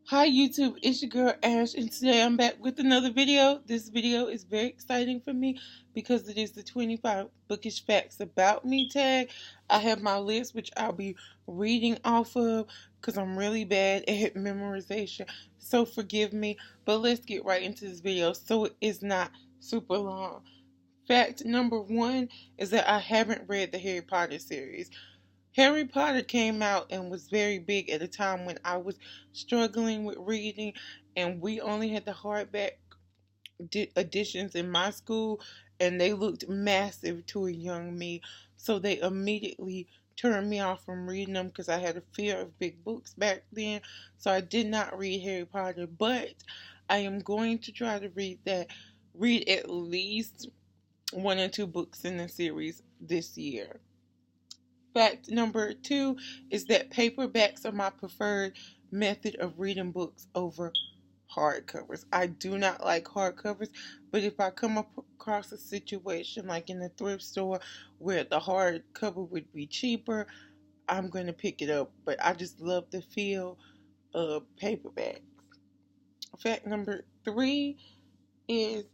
Hi YouTube, it's your girl Ash, and today I'm back with another video. This video is very exciting for me because it is the 25 bookish facts about me tag. I have my list which I'll be reading off of because I'm really bad at memorization, so forgive me. But let's get right into this video so it is not super long. Fact number one is that I haven't read the Harry Potter series. Harry Potter came out and was very big at a time when I was struggling with reading, and we only had the hardback editions in my school, and they looked massive to a young me. So they immediately turned me off from reading them because I had a fear of big books back then. So I did not read Harry Potter, but I am going to try to read at least one or two books in the series this year. Fact number two is that paperbacks are my preferred method of reading books over hardcovers. I do not like hardcovers, but if I come across a situation like in the thrift store where the hardcover would be cheaper, I'm going to pick it up. But I just love the feel of paperbacks. Fact number three is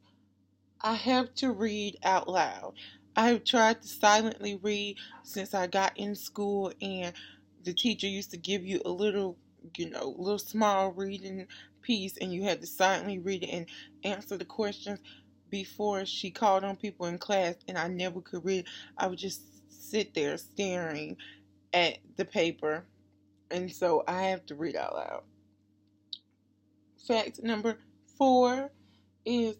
I have to read out loud. I have tried to silently read since I got in school, and the teacher used to give you a little small reading piece, and you had to silently read it and answer the questions before she called on people in class, and I never could read. I would just sit there staring at the paper, and so I have to read out loud. Fact number four is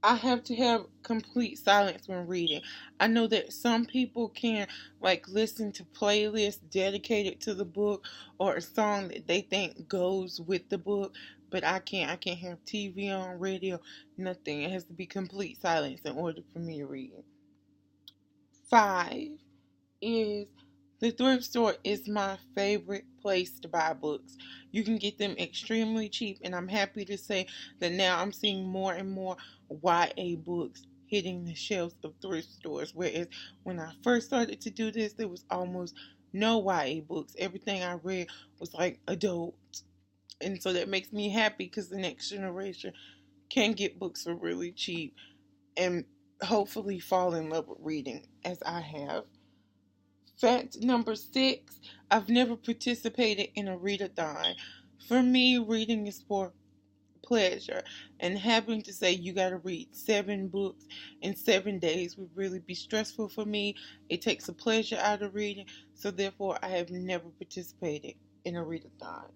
I have to have complete silence when reading. I know that some people can listen to playlists dedicated to the book or a song that they think goes with the book, but I can't. I can't have TV on, radio, nothing. It has to be complete silence in order for me to read. Five is the thrift store is my favorite place to buy books. You can get them extremely cheap, and I'm happy to say that now I'm seeing more and more YA books hitting the shelves of thrift stores. Whereas when I first started to do this, there was almost no YA books. Everything I read was like adult. And so that makes me happy because the next generation can get books for really cheap and hopefully fall in love with reading as I have. Fact number six, I've never participated in a readathon. For me, reading is for pleasure, and having to say you got to read 7 books in 7 days would really be stressful for me. It takes the pleasure out of reading, so therefore I have never participated in a readathon.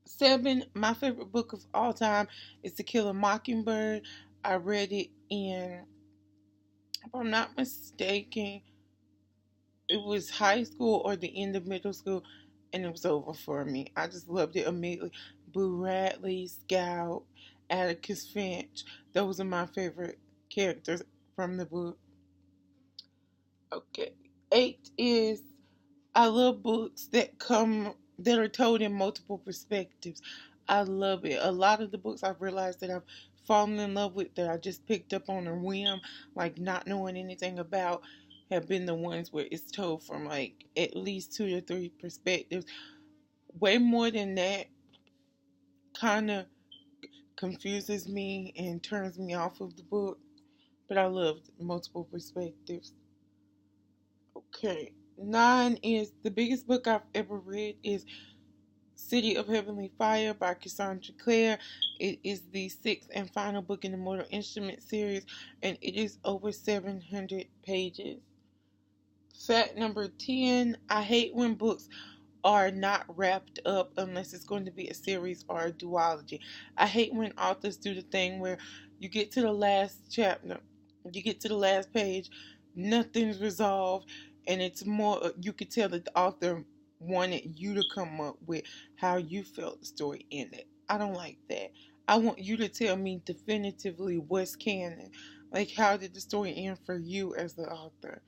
7, my favorite book of all time is To Kill a Mockingbird. I read it in, if I'm not mistaken, it was high school or the end of middle school, and it was over for me. I just loved it immediately. Boo Radley, Scout, Atticus Finch, those are my favorite characters from the book. Okay. 8 is I love books that are told in multiple perspectives. I love it. A lot of the books I've realized that I've fallen in love with that I just picked up on a whim, like not knowing anything about, have been the ones where it's told from at least 2 to 3 perspectives. Way more than that kind of confuses me and turns me off of the book, but I love multiple perspectives. Okay. 9 is the biggest book I've ever read is City of Heavenly Fire by Cassandra Clare. It is the 6th and final book in the Mortal Instruments series, and it is over 700 pages. Fact number 10, I hate when books are not wrapped up unless it's going to be a series or a duology. I hate when authors do the thing where you get to the last chapter, you get to the last page, nothing's resolved, and it's more, you could tell that the author wanted you to come up with how you felt the story ended. I don't like that. I want you to tell me definitively what's canon. Like, how did the story end for you as the author?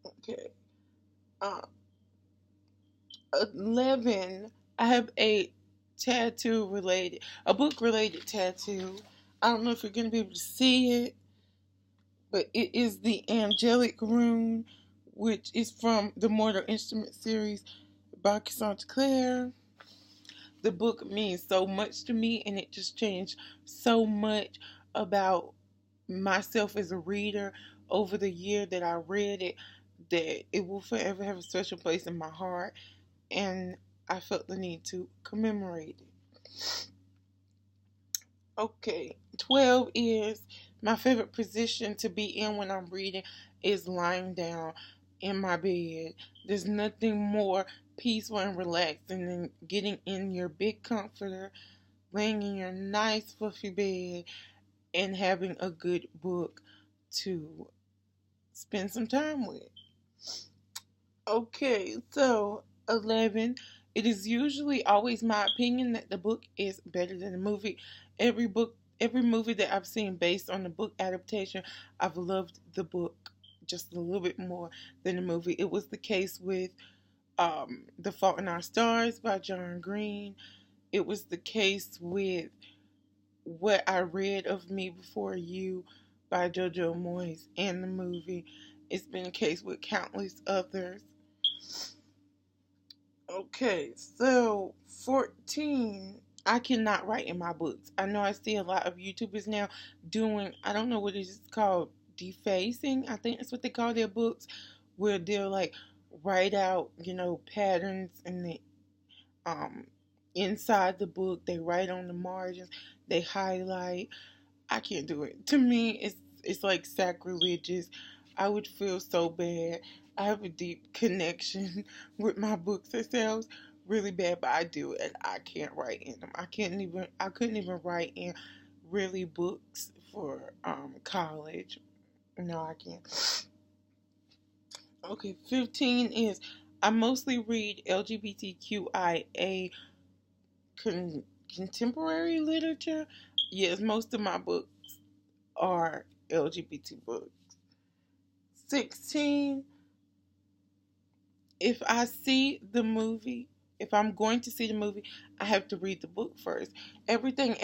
Okay. 11, I have a book related tattoo. I don't know if you're going to be able to see it, but it is the Angelic Rune, which is from the Mortal Instruments series by Cassandra Clare. The book means so much to me, and it just changed so much about myself as a reader over the year that I read it, that it will forever have a special place in my heart, and I felt the need to commemorate it. Okay, 12 is my favorite position to be in when I'm reading is lying down in my bed. There's nothing more peaceful and relaxing than getting in your big comforter, laying in your nice fluffy bed, and having a good book to spend some time with. Okay, so 11. It is usually always my opinion that the book is better than the movie. Every movie that I've seen based on the book adaptation, I've loved the book just a little bit more than the movie. It was the case with The Fault in Our Stars by John Green. It was the case with What I Read of Me Before You by Jojo Moyes and the movie. It's been a case with countless others. Okay, so 14. I cannot write in my books. I know I see a lot of YouTubers now doing, I don't know what it is called, defacing. I think that's what they call their books, where they'll like write out, patterns in the um inside the book. They write on the margins, they highlight. I can't do it. To me, it's like sacrilegious. I would feel so bad. I have a deep connection with my books. It sounds really bad, but I do, and I can't write in them. I couldn't even write in really books for college. No, I can't. Okay, 15 is I mostly read LGBTQIA contemporary literature. Yes, most of my books are LGBT books. 16, if I see the movie, if I'm going to see the movie, I have to read the book first. Everything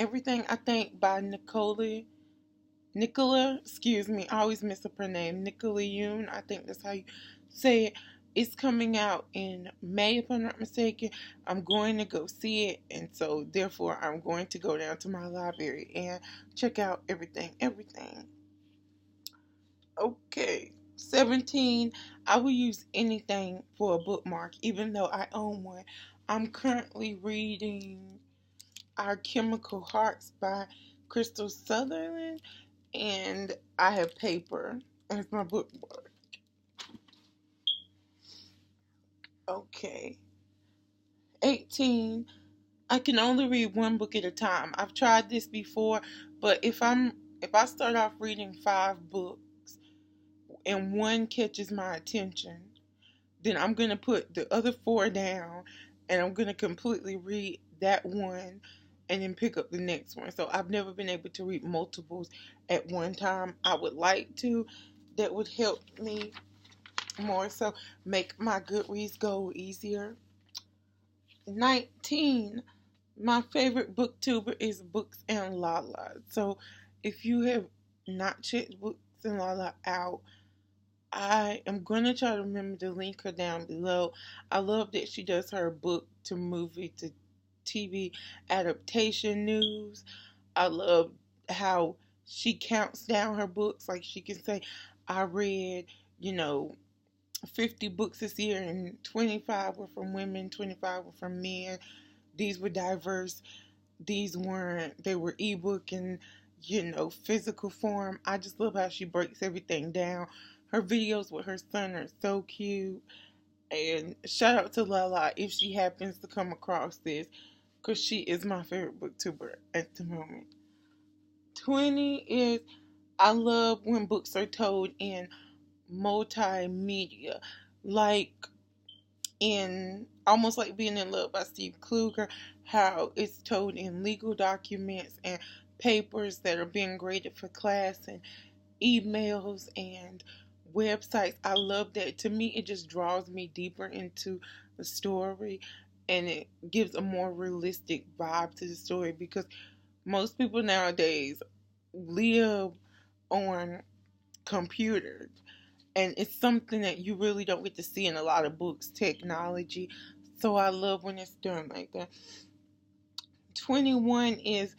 I think by excuse me, I always mess up her name, Nicola Yoon, I think that's how you say it. It's coming out in May, if I'm not mistaken. I'm going to go see it, and so therefore I'm going to go down to my library and check out everything. Okay, 17. I will use anything for a bookmark, even though I own one. I'm currently reading Our Chemical Hearts by Crystal Sutherland, and I have paper as my bookmark. Okay, 18. I can only read one book at a time. I've tried this before, but if I start off reading 5 books and one catches my attention, then I'm going to put the other 4 down and I'm going to completely read that one and then pick up the next one. So I've never been able to read multiples at one time. I would like to. That would help me more so make my Goodreads go easier. 19. My favorite booktuber is Books and Lala. So if you have not checked Books and Lala out, I am going to try to remember to link her down below. I love that she does her book to movie to TV adaptation news. I love how she counts down her books. Like she can say, I read, 50 books this year, and 25 were from women, 25 were from men. These were diverse. These weren't, they were ebook and, physical form. I just love how she breaks everything down. Her videos with her son are so cute. And shout out to Lala if she happens to come across this, because she is my favorite booktuber at the moment. 20 is I love when books are told in multimedia, like in almost like Being in Love by Steve Kluger, how it's told in legal documents and papers that are being graded for class and emails and websites. I love that. To me, it just draws me deeper into the story, and it gives a more realistic vibe to the story, because most people nowadays live on computers, and it's something that you really don't get to see in a lot of books, technology. So I love when it's done like that. 21 is,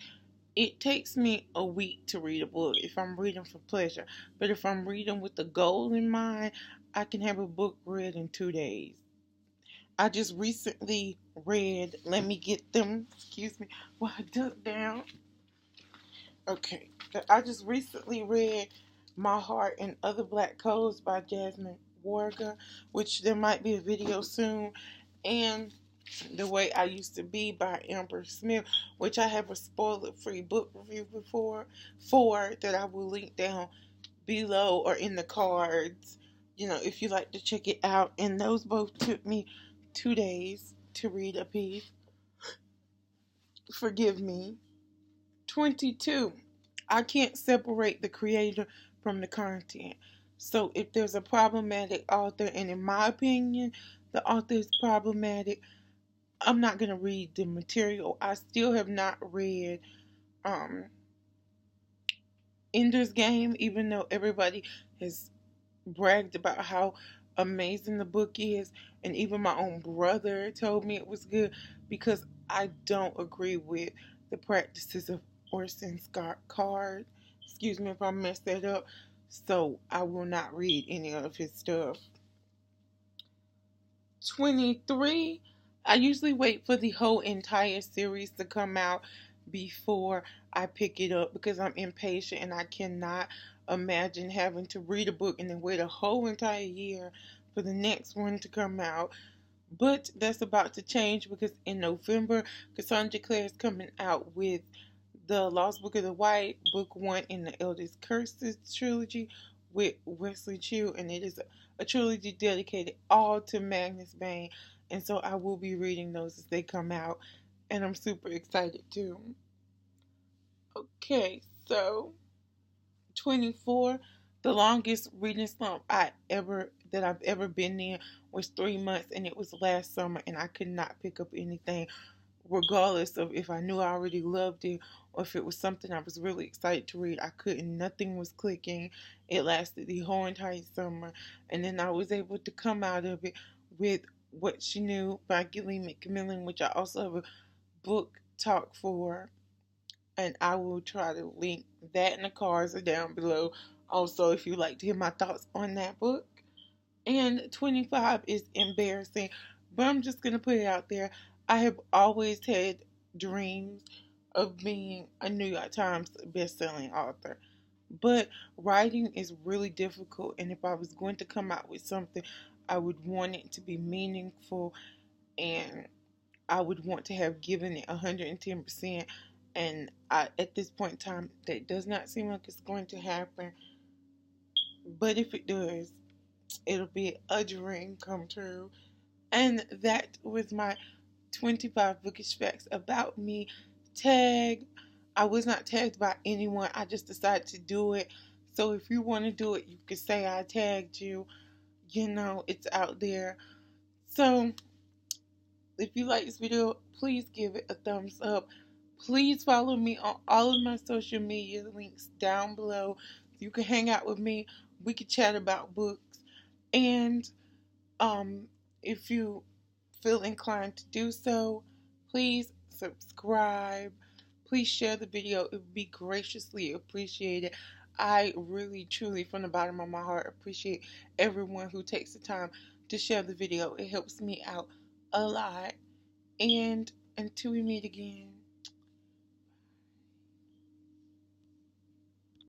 it takes me a week to read a book if I'm reading for pleasure. But if I'm reading with a goal in mind, I can have a book read in 2 days. I just recently read, let me get them, excuse me, while I duck down. Okay, I just recently read My Heart and Other Black Codes by Jasmine Warga, which there might be a video soon, and The Way I Used to Be by Amber Smith, which I have a spoiler-free book review for that I will link down below or in the cards, if you like to check it out. And those both took me 2 days to read a piece. Forgive me. 22. I can't separate the creator from the content. So if there's a problematic author, and in my opinion, the author is problematic, I'm not going to read the material. I still have not read Ender's Game, even though everybody has bragged about how amazing the book is, and even my own brother told me it was good, because I don't agree with the practices of Orson Scott Card. Excuse me if I messed that up. So I will not read any of his stuff. 23. I usually wait for the whole entire series to come out before I pick it up, because I'm impatient and I cannot imagine having to read a book and then wait a whole entire year for the next one to come out. But that's about to change, because in November, Cassandra Clare is coming out with The Lost Book of the White, Book 1 in the Eldest Curses trilogy with Wesley Chu, and it is a trilogy dedicated all to Magnus Bane, and so I will be reading those as they come out, and I'm super excited too. Okay, so 24, the longest reading slump I've ever been in was 3 months, and it was last summer, and I could not pick up anything, regardless of if I knew I already loved it or if it was something I was really excited to read. I couldn't. Nothing was clicking. It lasted the whole entire summer, and then I was able to come out of it with What She Knew by Gillian McMillan, which I also have a book talk for, and I will try to link that in the cards or down below. Also, if you'd like to hear my thoughts on that book. And 25 is embarrassing, but I'm just going to put it out there. I have always had dreams of being a New York Times best-selling author. But writing is really difficult, and if I was going to come out with something, I would want it to be meaningful, and I would want to have given it 110%. And at this point in time, that does not seem like it's going to happen. But if it does, it'll be a dream come true. And that was my 25 bookish facts about me. Tag. I was not tagged by anyone. I just decided to do it. So if you want to do it, you can say I tagged you. It's out there. So if you like this video, please give it a thumbs up. Please follow me on all of my social media links down below. You can hang out with me. We can chat about books. And if you feel inclined to do so, please subscribe. Please share the video. It would be graciously appreciated. I really, truly, from the bottom of my heart, appreciate everyone who takes the time to share the video. It helps me out a lot. And until we meet again.